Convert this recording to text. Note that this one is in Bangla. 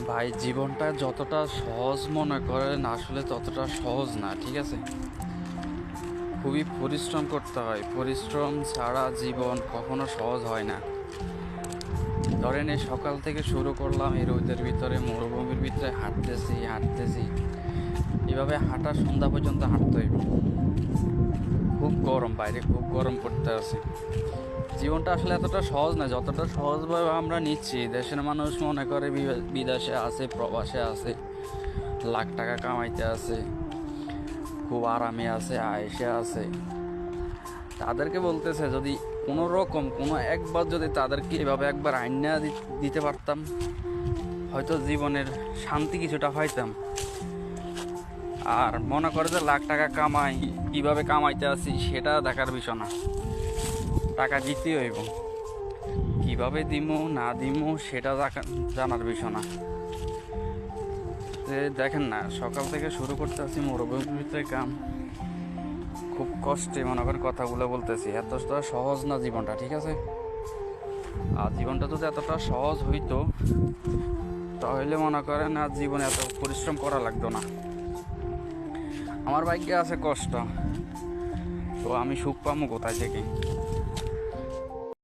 ভাই জীবনটা যতটা সহজ মনে করেন আসলে ততটা সহজ না, ঠিক আছে? খুবই পরিশ্রম করতে হয়, পরিশ্রম ছাড়া জীবন কখনো সহজ হয় না। ধরেন এই সকাল থেকে শুরু করলাম এই রোদের ভিতরে, মরুভূমির ভিতরে হাঁটতেছি হাঁটতেছি, এভাবে হাঁটা সন্ধ্যা পর্যন্ত হাঁটতে হইব। খুব গরম, বাইরে খুব গরম পড়তে আছে। জীবনটা আসলে এতটা সহজ না যতটা সহজভাবে আমরা নিচ্ছি। দেশের মানুষ মনে করে বিদেশে আছে, প্রবাসে আছে, লাখ টাকা কামাইতে আছে, খুব আরামে আছে, আয়েসে আছে। তাদেরকে বলতেছে যদি কোনো রকম কোনো একবার যদি তাদেরকে এভাবে একবার আইনা দিতে পারতাম, হয়তো জীবনের শান্তি কিছুটা পাইতাম। আর মনে করে যে লাখ টাকা কামাই, কীভাবে কামাইতে আছি সেটা দেখার বিষয় না, টাকা দিতেই হইব। কীভাবে দিমু না দিমু সেটা জানার বিষয় না। দেখেন না, সকাল থেকে শুরু করতে আছি মরুভূমিতে কাম, খুব কষ্টে মনে করেন কথাগুলো বলতেছি। এতটা সহজ না জীবনটা, ঠিক আছে? আর জীবনটা যদি এতটা সহজ হইতো তাহলে মনে করেন আর জীবনে এত পরিশ্রম করা লাগতো না। আমার ভাগ্যে আছে কষ্ট, তো আমি সুখ পাবো কোথায় থেকে?